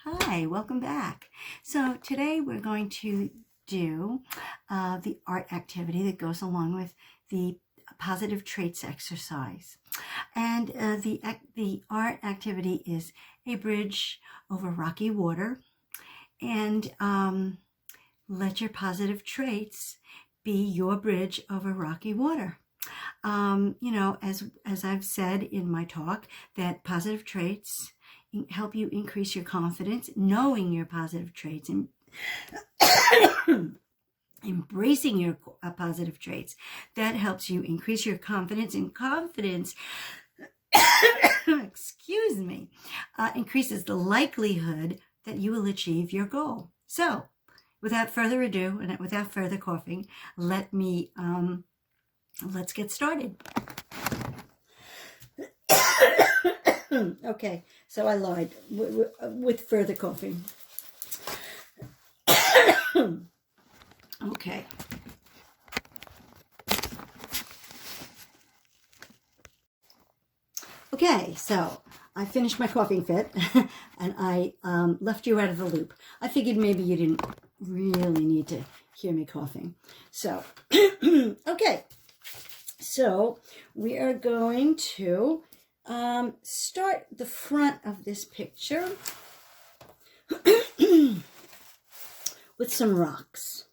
Hi, welcome back. So today we're going to do the art activity that goes along with the positive traits exercise. And the art activity is a bridge over rocky water. And let your positive traits be your bridge over rocky water. As I've said in my talk, that positive traits help you increase your confidence, knowing your positive traits and embracing your positive traits. That helps you increase your confidence, and confidence, excuse me, increases the likelihood that you will achieve your goal. So, without further ado, and without further coughing, let's get started. Okay, so I lied with further coughing. Okay. Okay, so I finished my coughing fit and I left you out of the loop. I figured maybe you didn't really need to hear me coughing. So, okay, so we are going to start the front of this picture with some rocks.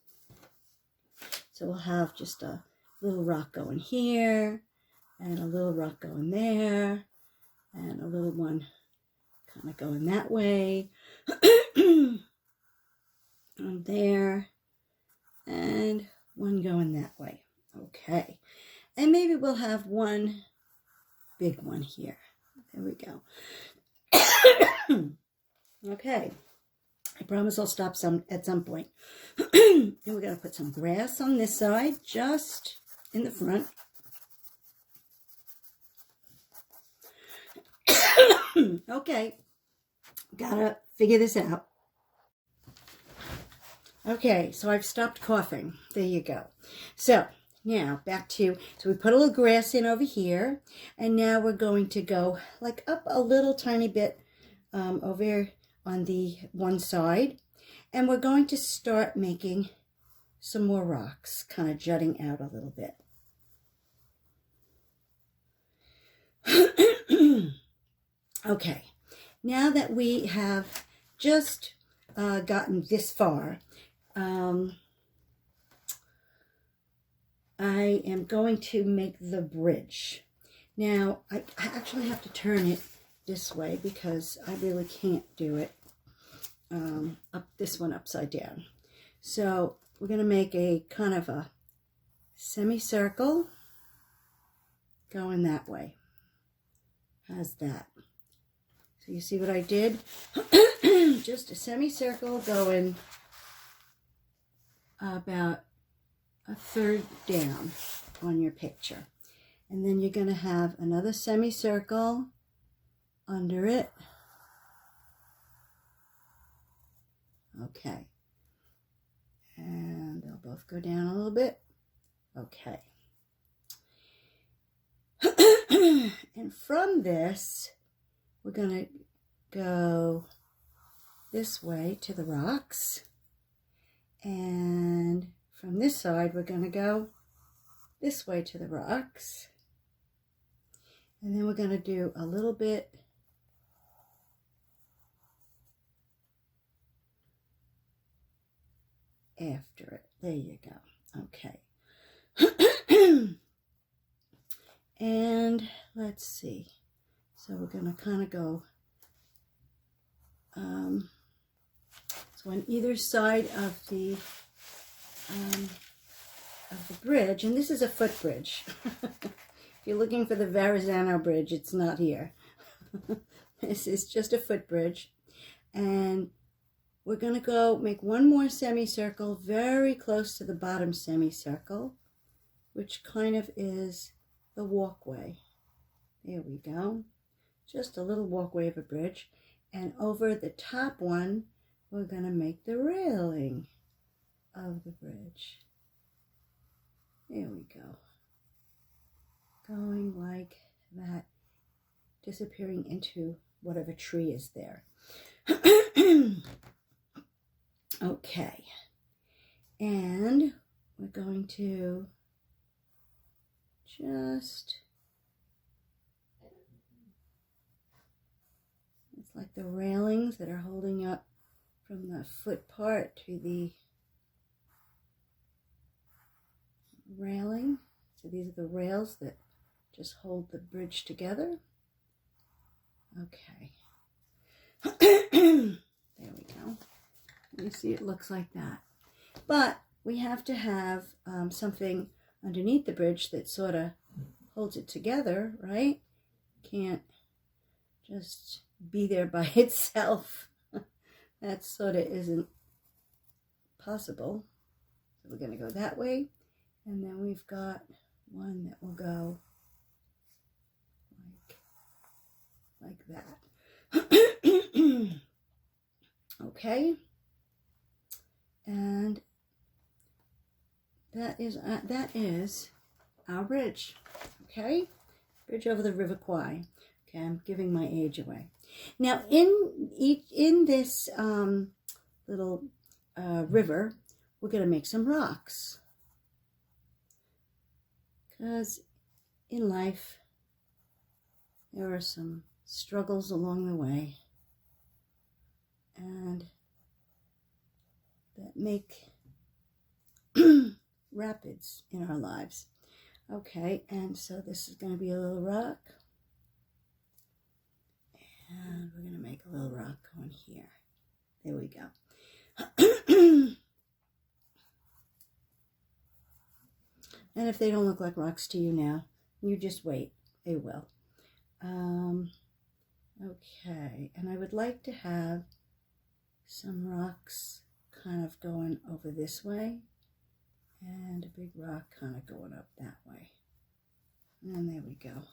So we'll have just a little rock going here, and a little rock going there, and a little one kind of going that way, and there, and one going that way. Okay, and maybe we'll have one big one here. There we go. Okay, I promise I'll stop at some point. And we're going to put some grass on this side, just in the front. Okay, gotta figure this out. Okay, so I've stopped coughing. There you go. So now back to, so we put a little grass in over here, and now we're going to go like up a little tiny bit over on the one side, and we're going to start making some more rocks, kind of jutting out a little bit. Okay, now that we have just gotten this far, I am going to make the bridge. Now, I actually have to turn it this way because I really can't do it up this one upside down. So we're going to make a kind of a semicircle going that way. How's that? So you see what I did? Just a semicircle going about a third down on your picture. And then you're going to have another semicircle under it. Okay. And they'll both go down a little bit. Okay. And from this, we're going to go this way to the rocks. And from this side, we're going to go this way to the rocks. And then we're going to do a little bit after it. There you go. Okay. And let's see. So we're going to kind of go so on either side of the bridge, and this is a footbridge. If you're looking for the Verrazano Bridge, it's not here. This is just a footbridge, and we're going to go make one more semicircle very close to the bottom semicircle, which kind of is the walkway. There we go. Just a little walkway of a bridge. And over the top one, we're going to make the railing of the bridge. There we go. Going like that, disappearing into whatever tree is there. Okay, and we're going to just, it's like the railings that are holding up from the foot part to the railing. So these are the rails that just hold the bridge together. Okay. There we go. You see it looks like that. But we have to have something underneath the bridge that sort of holds it together, right? Can't just be there by itself. That sort of isn't possible. So we're going to go that way. And then we've got one that will go like that. Okay. And that is our bridge. Okay. Bridge over the River Kwai. Okay, I'm giving my age away. Now, in this little river, we're going to make some rocks. Because in life, there are some struggles along the way, and that make rapids in our lives. Okay, and so this is going to be a little rock. And we're going to make a little rock going here. There we go. And if they don't look like rocks to you now, you just wait. They will. Okay, and I would like to have some rocks kind of going over this way, and a big rock kind of going up that way. And there we go.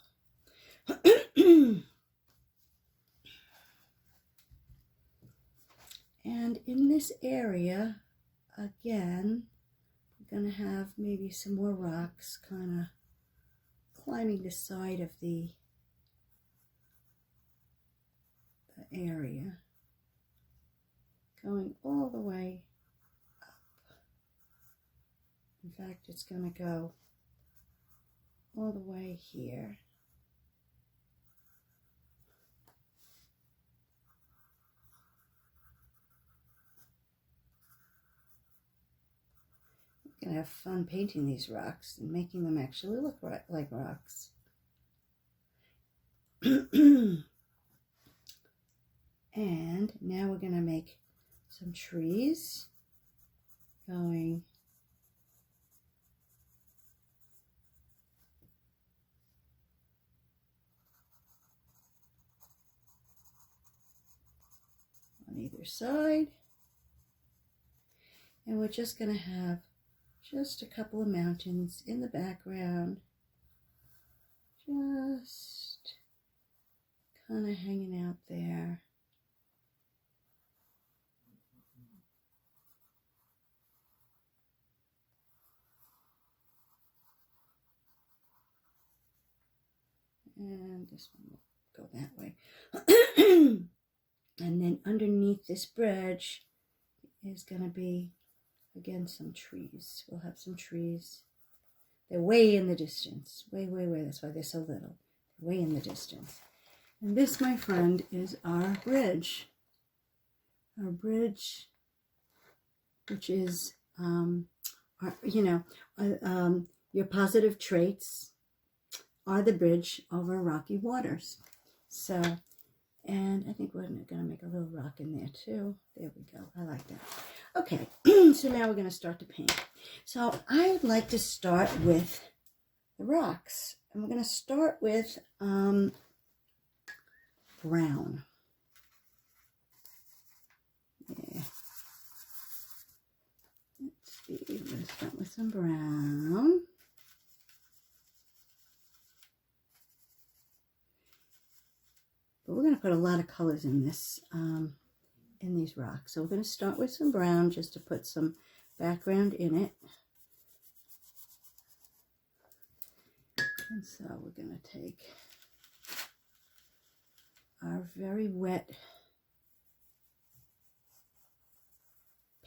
And in this area, again, we're going to have maybe some more rocks kind of climbing the side of the area, going all the way up. In fact, it's going to go all the way here. I'm going to have fun painting these rocks and making them actually look like rocks. And now we're going to make some trees going on either side. And we're just going to have just a couple of mountains in the background, just kind of hanging out there. And this one will go that way. And then underneath this bridge is going to be, again, some trees. We'll have some trees. They're way in the distance. Way, way, way. That's why they're so little. They're way in the distance. And this, my friend, is our bridge. Our bridge, which is, your positive traits are the bridge over rocky waters. So, and I think we're going to make a little rock in there too. There we go. I like that. Okay, so now we're going to start to paint. So I'd like to start with the rocks. And we're going to start with brown. Yeah. Let's see. We're going to start with some brown. But we're going to put a lot of colors in this, in these rocks. So we're going to start with some brown just to put some background in it. And so we're going to take our very wet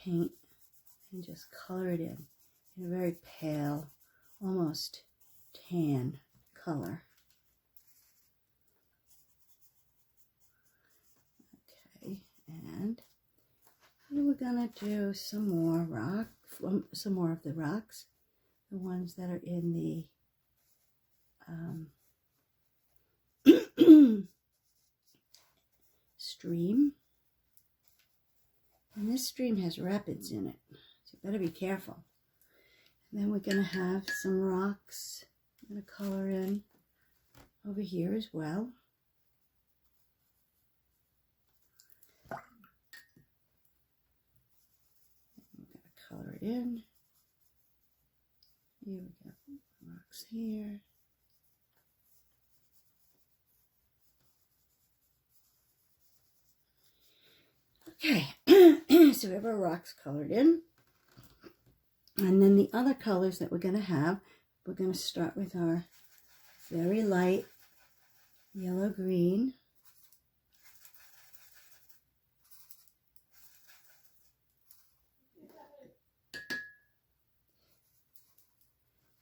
paint and just color it in a very pale, almost tan color. Okay, and we're gonna do some more of the rocks, the ones that are in the stream. And this stream has rapids in it, so you better be careful. And then we're going to have some rocks I'm going to color in over here as well. We're going to color it in. Here we go, rocks here. Okay, so we have our rocks colored in. And then the other colors that we're going to have, we're going to start with our very light yellow-green.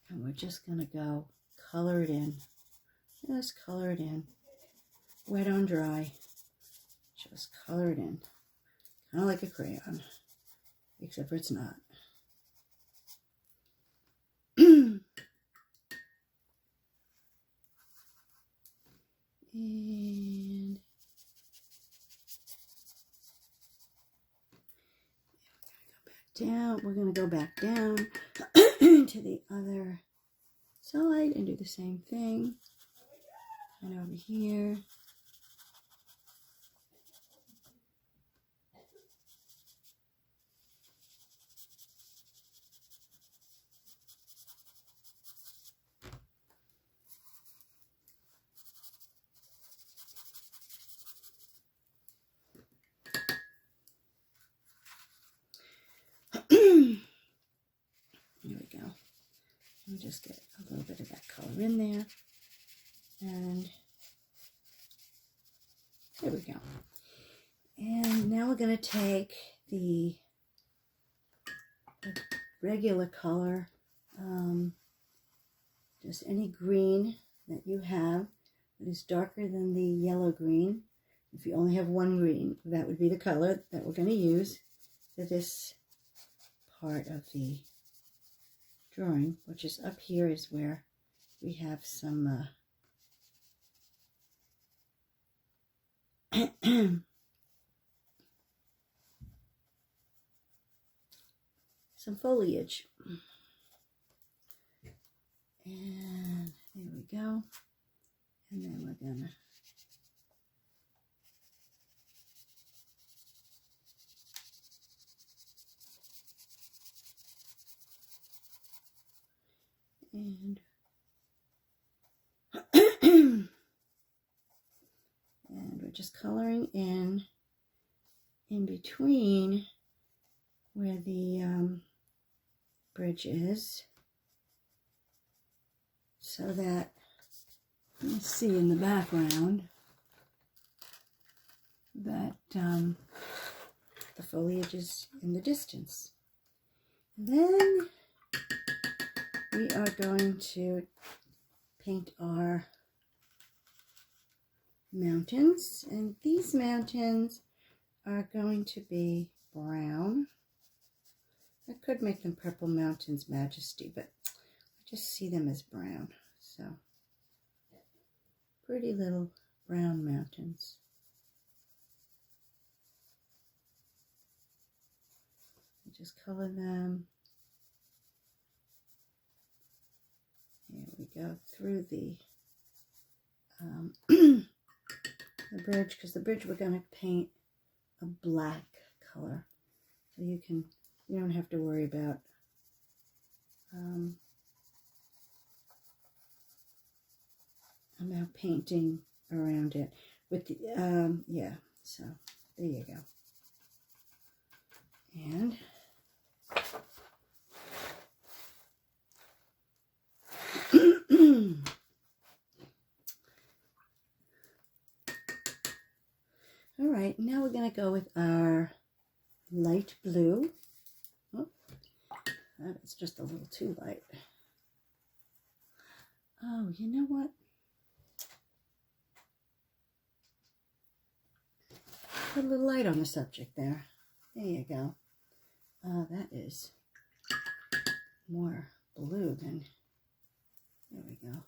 And we're just going to go color it in. Just color it in. Wet on dry. Just color it in. Kind of like a crayon, except for it's not. And we're going to go back down to the other side and do the same thing. And over here. Here we go. Let me just get a little bit of that color in there. And there we go. And now we're going to take the regular color, just any green that you have that is darker than the yellow green. If you only have one green, that would be the color that we're going to use for this part of the drawing, which is up here is where we have some some foliage. And there we go. And then we're gonna and we're just coloring in between where the bridge is, so that you can see in the background that the foliage is in the distance. And then we are going to paint our mountains, and these mountains are going to be brown. I could make them Purple Mountains Majesty, but I just see them as brown. So pretty little brown mountains. I just color them. Here we go through the the bridge, because the bridge we're going to paint a black color, so you don't have to worry about painting around it with the yeah, so there you go. And all right, now we're going to go with our light blue. Oh, that is just a little too light. Oh, you know what? Put a little light on the subject there. There you go. That is more blue than, there we go.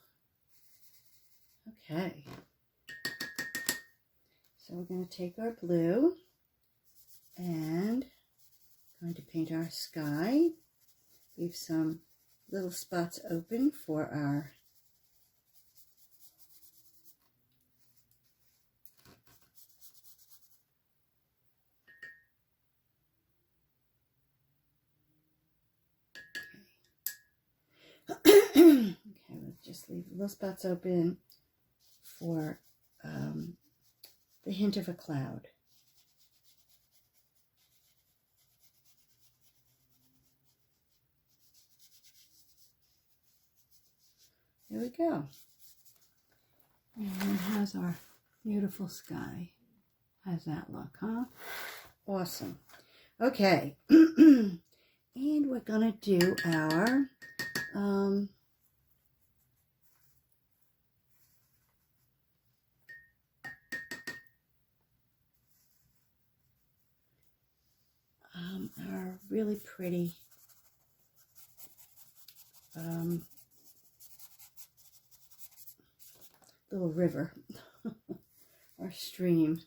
Okay. So we're going to take our blue and going to paint our sky. Leave some little spots open for our okay, we'll just leave little spots open for the hint of a cloud. There we go. And how's our beautiful sky? How's that look, huh? Awesome. Okay. And we're going to do our really pretty little river or stream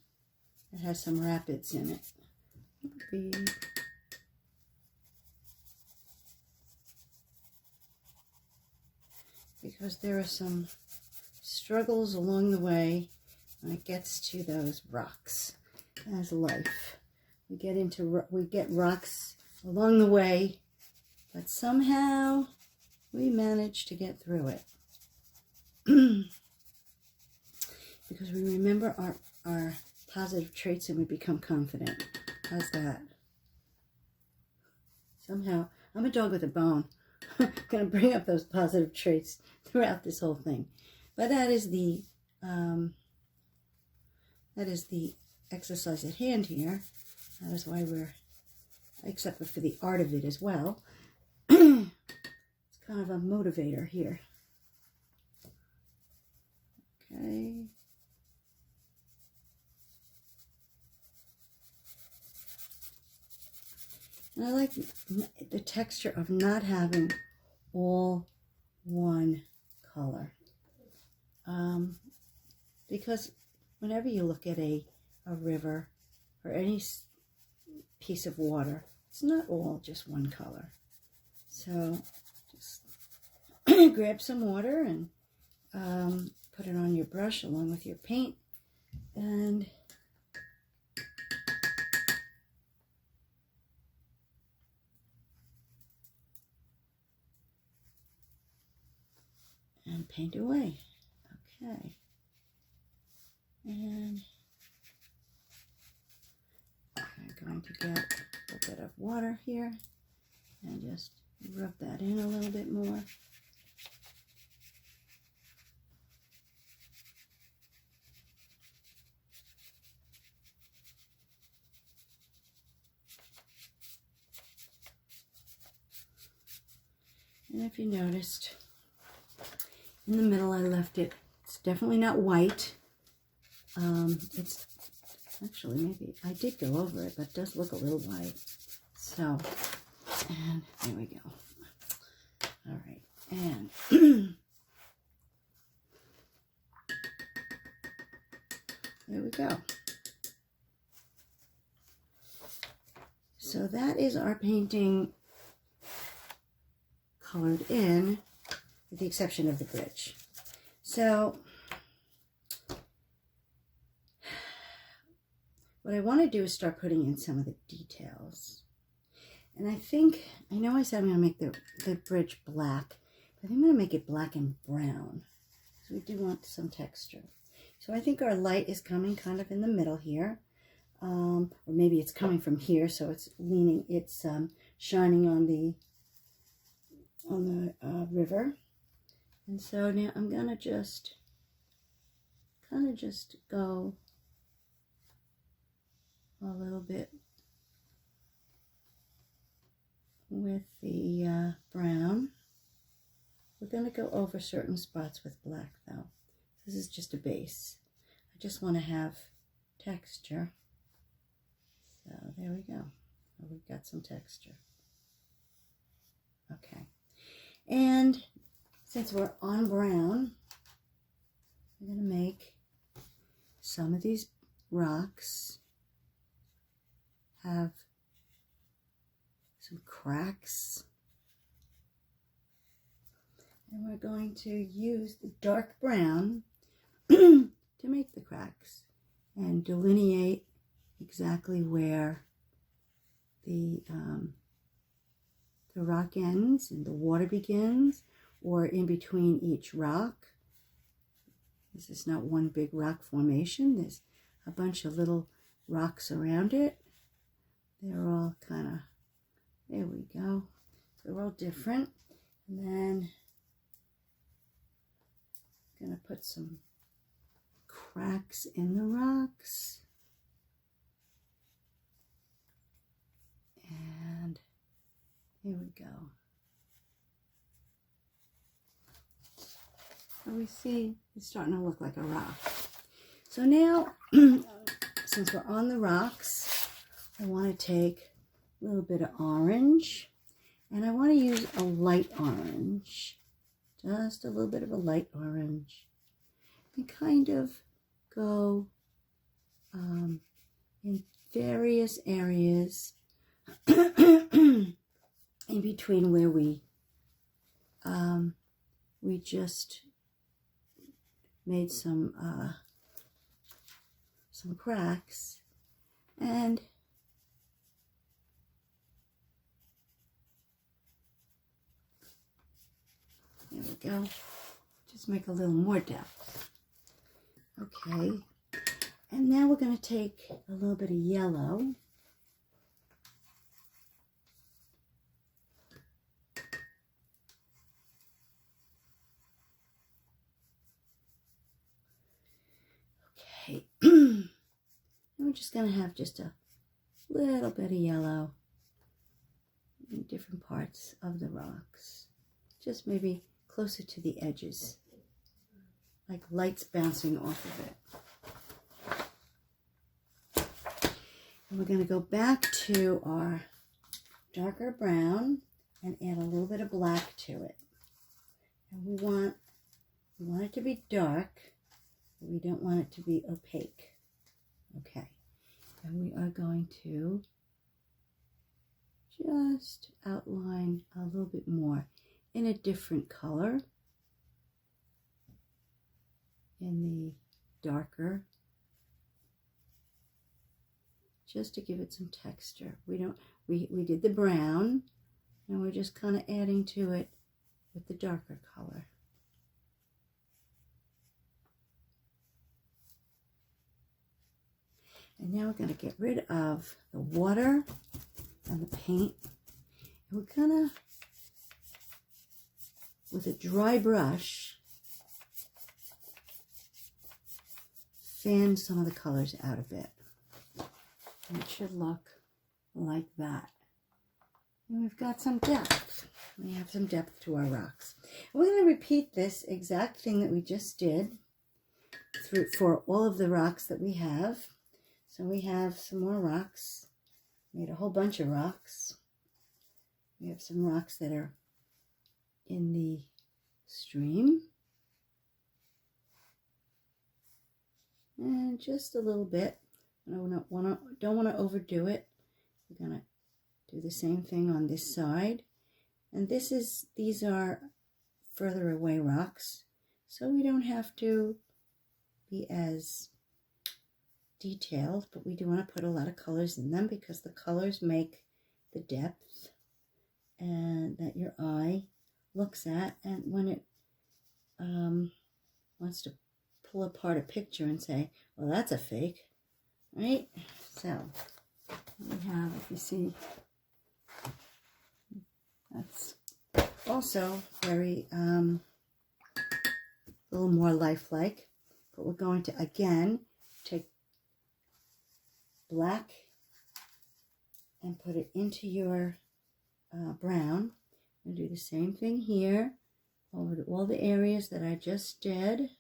that has some rapids in it. Because there are some struggles along the way when it gets to those rocks. As life, we get rocks along the way, but somehow we manage to get through it. Because we remember our positive traits and we become confident. How's that? Somehow, I'm a dog with a bone. I'm going to bring up those positive traits throughout this whole thing. But that is the exercise at hand here. That is why we're, except for the art of it as well. It's kind of a motivator here. Okay. And I like the texture of not having all one color. Because whenever you look at a river or any piece of water, it's not all just one color. So just grab some water and put it on your brush along with your paint and paint away. Okay. And I'm going to get a little bit of water here and just rub that in a little bit more. And if you noticed, in the middle I left it, it's definitely not white. It's actually, maybe I did go over it, but it does look a little white. So, and there we go. All right, and there we go. So that is our painting colored in, with the exception of the bridge. So what I want to do is start putting in some of the details. And I know I said I'm going to make the bridge black, but I think I'm going to make it black and brown. So we do want some texture. So I think our light is coming kind of in the middle here. Or maybe it's coming from here, so it's shining on the river. And so now I'm going to just kind of just go a little bit with the brown. We're going to go over certain spots with black though. This is just a base. I just want to have texture. So there we go. We've got some texture. Okay. And since we're on brown, we're going to make some of these rocks have some cracks. And we're going to use the dark brown to make the cracks and delineate exactly where the rock ends and the water begins, or in between each rock. This is not one big rock formation. There's a bunch of little rocks around it. They're all kind of, there we go. They're all different. And then I'm going to put some cracks in the rocks. And here we go. So we see it's starting to look like a rock. So now, since we're on the rocks, I want to take a little bit of orange, and I want to use a light orange, just a little bit of a light orange, and kind of go in various areas in between where we just made some cracks, and there we go. Just make a little more depth. Okay, and now we're going to take a little bit of yellow. Okay, and we're just going to have just a little bit of yellow in different parts of the rocks. Just maybe closer to the edges, like lights bouncing off of it. And we're going to go back to our darker brown and add a little bit of black to it. And we want it to be dark, but we don't want it to be opaque. Okay, and we are going to just outline a little bit more in a different color, in the darker, just to give it some texture. We did the brown, and we're just kind of adding to it with the darker color. And now we're going to get rid of the water and the paint. And we're going to, with a dry brush, fan some of the colors out of it. And it should look like that. And we've got some depth. We have some depth to our rocks. And we're going to repeat this exact thing that we just did for all of the rocks that we have. So we have some more rocks. Made a whole bunch of rocks. We have some rocks that are in the stream. And just a little bit. I don't want to overdo it. We're going to do the same thing on this side. And these are further away rocks, so we don't have to be as detailed, but we do want to put a lot of colors in them because the colors make the depth and that your eye looks at, and when it wants to pull apart a picture and say, well, that's a fake, right? So we have, if you see, that's also very a little more lifelike, but we're going to again take black and put it into your brown. I'm going to do the same thing here over all the areas that I just did.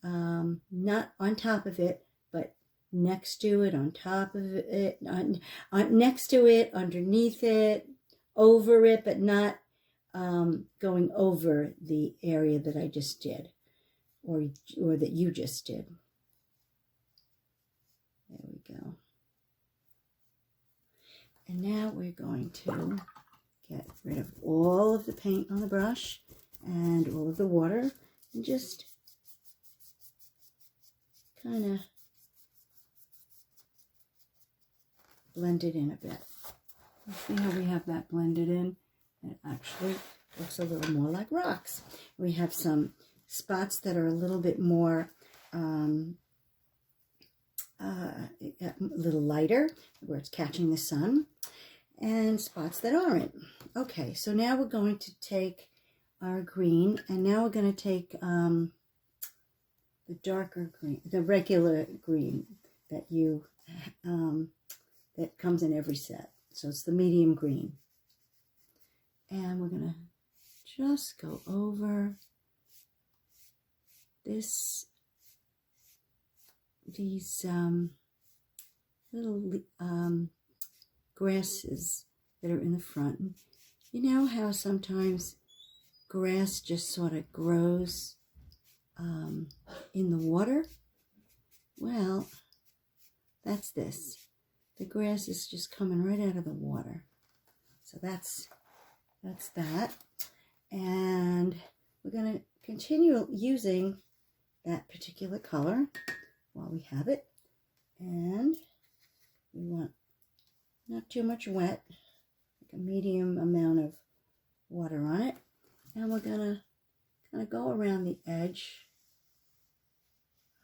Not on top of it, but next to it, on top of it, next to it, underneath it, over it, but not going over the area that I just did, or that you just did. There we go. And now we're going to get rid of all of the paint on the brush and all of the water, and just kind of blend it in a bit. See how we have that blended in? It actually looks a little more like rocks. We have some spots that are a little bit more, a little lighter, where it's catching the sun, and spots that aren't. Okay, so now we're going to take our green, and now we're going to take the darker green, the regular green that you that comes in every set. So it's the medium green. And we're going to just go over these little grasses that are in the front. And you know how sometimes grass just sort of grows in the water? Well, that's this. The grass is just coming right out of the water. So that's that. And we're going to continue using that particular color while we have it. And we want not too much wet, like a medium amount of water on it. And we're going to kind of go around the edge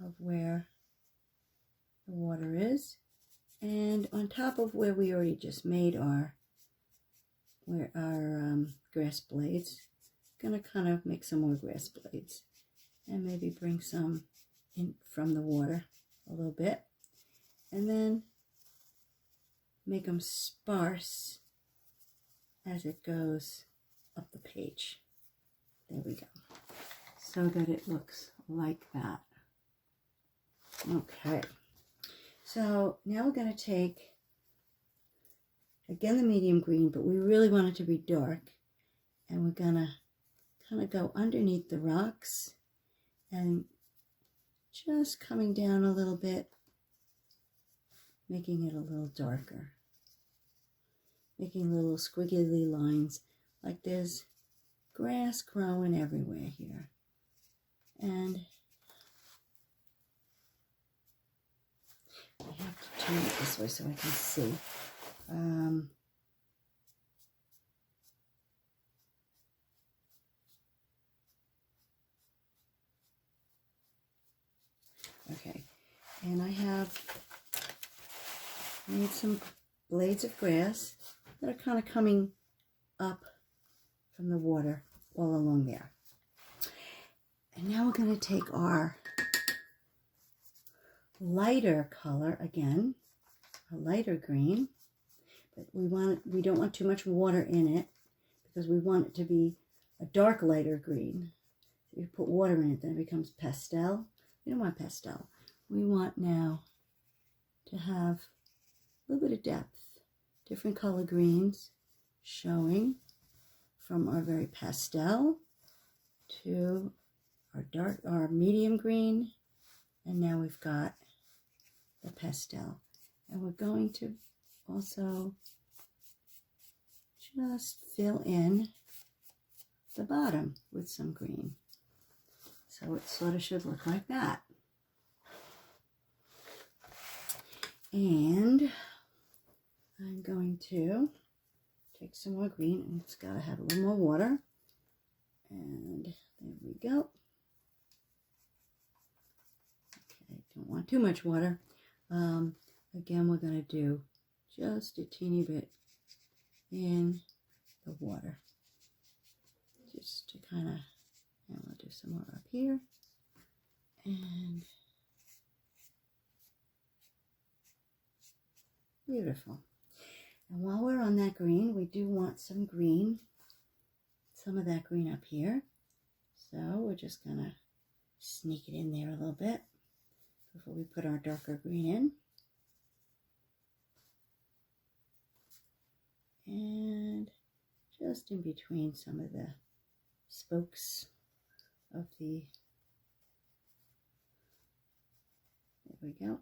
of where the water is, and on top of where we already just made our grass blades. Gonna kind of make some more grass blades, and maybe bring some in from the water a little bit, and then make them sparse as it goes up the page. There we go, so that it looks like that. Okay, so now we're going to take, again, the medium green, but we really want it to be dark. And we're going to kind of go underneath the rocks and just coming down a little bit, making it a little darker. Making little squiggly lines, like there's grass growing everywhere here. And I have to turn it this way so I can see. Okay, and I have made some blades of grass that are kind of coming up from the water all along there. And now we're going to take our lighter color again, a lighter green, but we don't want too much water in it because we want it to be a dark lighter green. If you put water in it, then it becomes pastel. We don't want pastel. We want now to have a little bit of depth, different color greens showing from our very pastel to our medium green, and now we've got the pastel. And we're going to also just fill in the bottom with some green. So it sort of should look like that. And I'm going to take some more green, and it's got to have a little more water. And there we go. Okay, don't want too much water. Again, we're going to do just a teeny bit in the water, just to kind of, and we'll do some more up here, and beautiful. And while we're on that green, we do want some green, some of that green up here. So we're just going to sneak it in there a little bit before we put our darker green in. And just in between some of the spokes of the, there we go.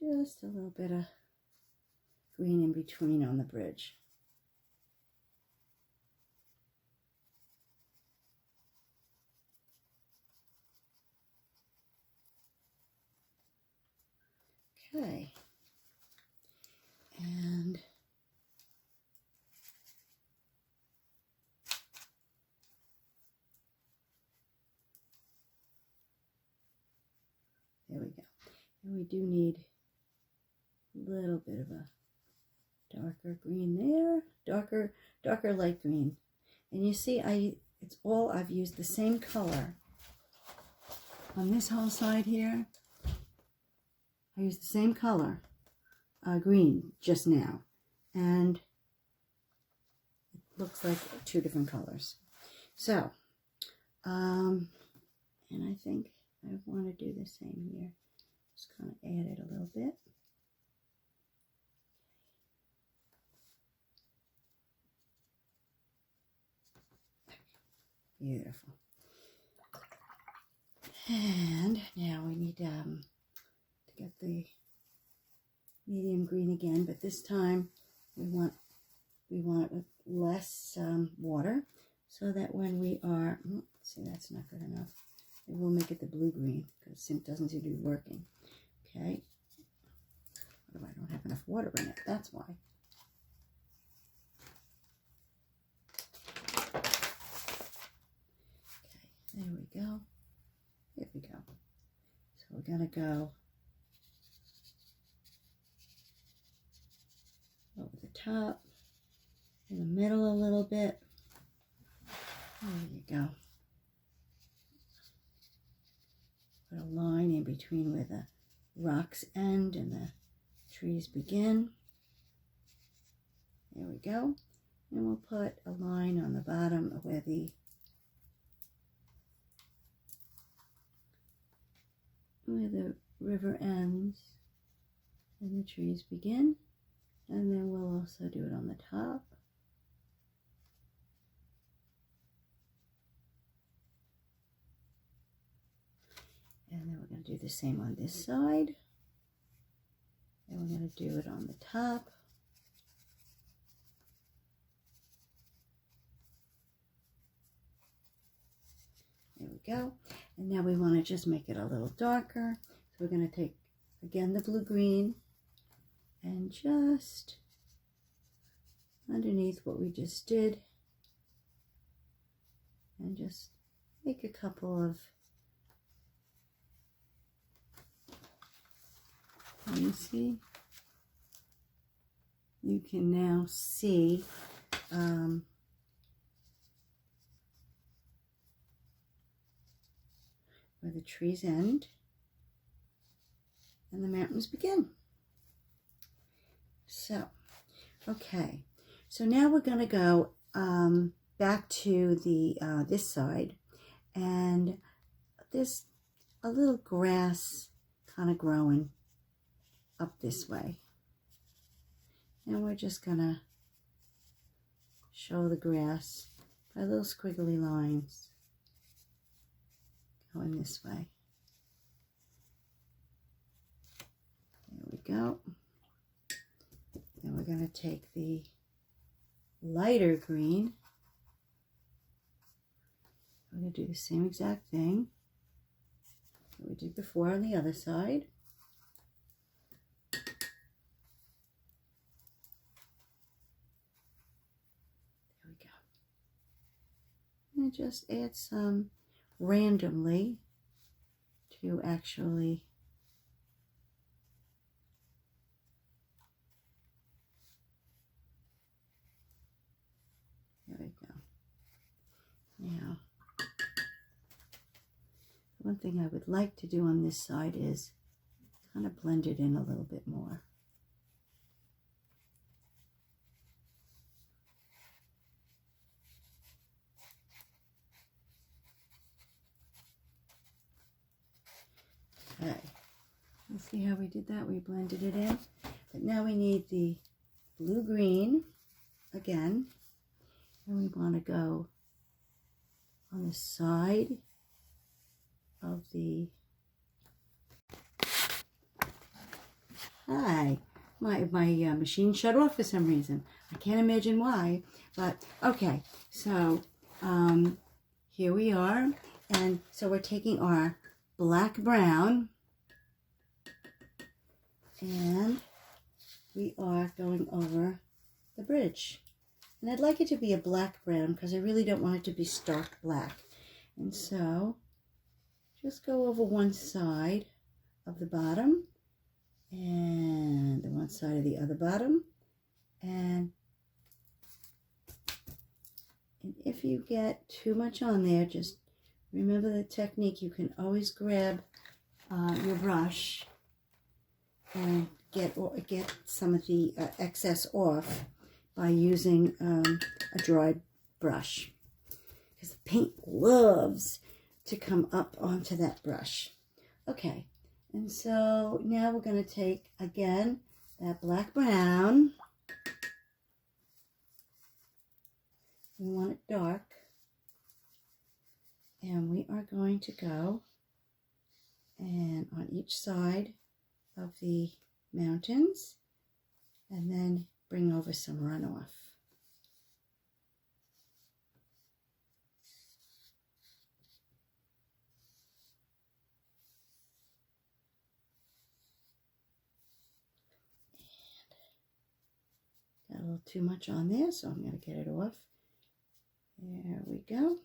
Just a little bit of green in between on the bridge. Okay. And there we go. And we do need a little bit of a darker green there, darker light green. And you see, I've used the same color on this whole side here. I used the same color, green, just now, and it looks like two different colors. So, and I think I want to do the same here. Just kind of add it a little bit. Beautiful. And now we need to get the medium green again, but this time we want it with less water, so that when we are, see, that's not good enough. Maybe we'll make it the blue green because it doesn't seem to be working. Okay. Oh, I don't have enough water in it. That's why. Okay, there we go. Here we go. So we're gonna go over the top, in the middle a little bit. There you go. Put a line in between where the rocks end and the trees begin. There we go. And we'll put a line on the bottom of where the river ends and the trees begin. And then we'll also do it on the top. And then we're going to do the same on this side. And we're going to do it on the top. There we go. And now we want to just make it a little darker. So we're going to take, again, the blue-green and just underneath what we just did. And just make a couple of, you see? You can now see where the trees end and the mountains begin. So, okay. So now we're going to go back to the this side, and there's a little grass kind of growing up this way. And we're just going to show the grass by little squiggly lines going this way. There we go. Then we're going to take the lighter green. We're going to do the same exact thing that we did before on the other side. There we go. And just add some randomly to actually there we go. Now, one thing I would like to do on this side is kind of blend it in a little bit more. Okay. Let's see how we did that. We blended it in. But now we need the blue-green again. And we want to go on the side of the... Hi. My machine shut off for some reason. I can't imagine why. But, okay. So, here we are. And so we're taking our black-brown and we are going over the bridge. And I'd like it to be a black-brown because I really don't want it to be stark black. And so just go over one side of the bottom and the one side of the other bottom. And if you get too much on there, just remember the technique. You can always grab your brush and get some of the excess off by using a dry brush, because the paint loves to come up onto that brush. Okay, and so now we're going to take again that black-brown. We want it dark, and we are going to go and on each side of the mountains and then bring over some runoff. Got a little too much on there, so I'm going to get it off. There we go.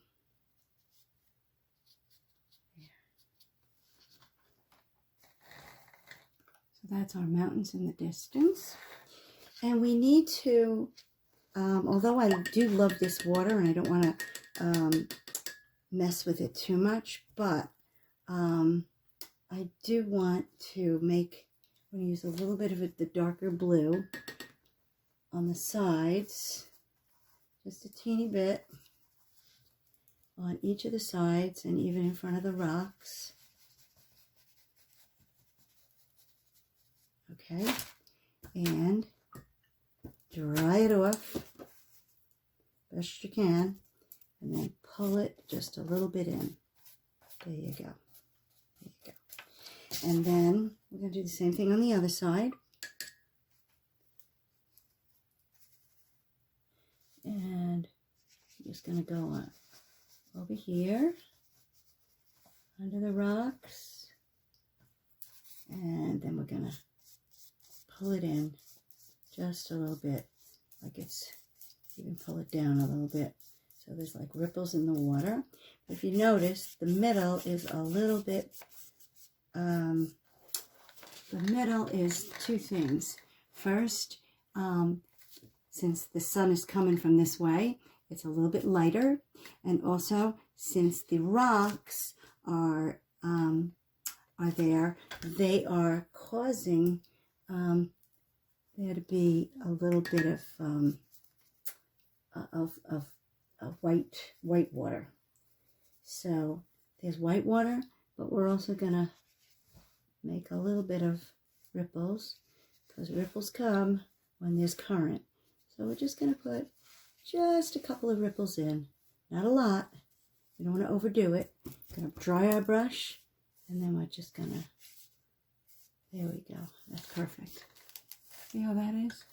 So that's our mountains in the distance. And we need to, although I do love this water and I don't want to mess with it too much, but I do want to make, I'm going to use a little bit of the darker blue on the sides, just a teeny bit on each of the sides and even in front of the rocks. Okay, and dry it off best you can, and then pull it just a little bit in. There you go. There you go. And then we're going to do the same thing on the other side. And I'm just going to go on over here under the rocks, and then we're going to pull it in just a little bit, like it's, even pull it down a little bit so there's like ripples in the water. If you notice, the middle is a little bit, the middle is two things. First, since the sun is coming from this way, it's a little bit lighter, and also since the rocks are there, they are causing there to be a little bit of white water. So there's white water, but we're also gonna make a little bit of ripples, because ripples come when there's current. So we're just gonna put just a couple of ripples in, not a lot. We don't want to overdo it. Gonna dry our brush, and then we're just gonna, there we go, that's perfect. See how that is?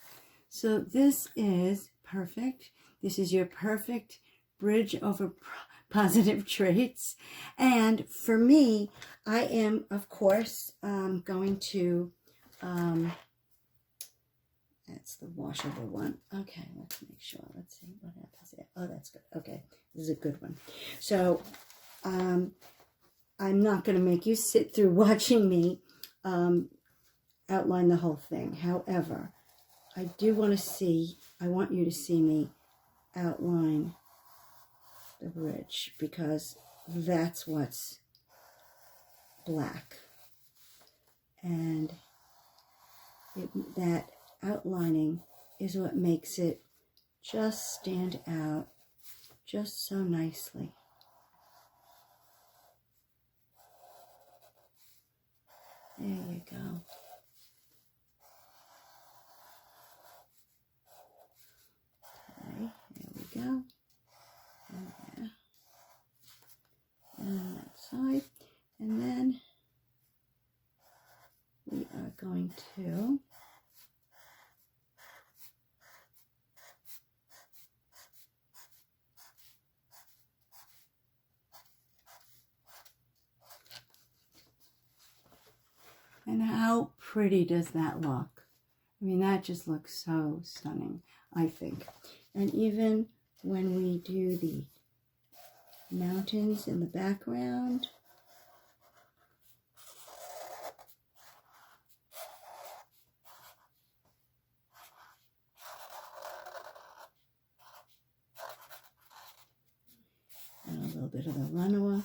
So this is perfect. This is your perfect bridge over positive traits. And for me, I am, of course, going to, that's the washable one. Okay, let's make sure. Let's see what happens there. Oh, that's good. Okay, this is a good one. So I'm not going to make you sit through watching me outline the whole thing. However, I do want to see, I want you to see me outline the bridge, because that's what's black. And that outlining is what makes it just stand out just so nicely. There you go. Okay, there we go. And there. And that side. And then we are going to and how pretty does that look? I mean, that just looks so stunning, I think. And even when we do the mountains in the background, and a little bit of the runoff.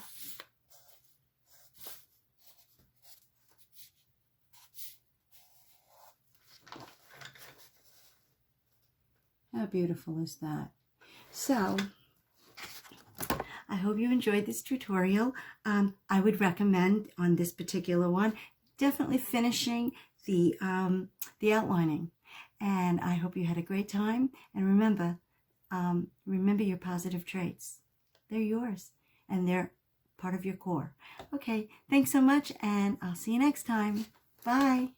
How beautiful is that? So, I hope you enjoyed this tutorial. I would recommend on this particular one, definitely finishing the outlining. And I hope you had a great time. And remember your positive traits. They're yours and they're part of your core. Okay, thanks so much and I'll see you next time. Bye.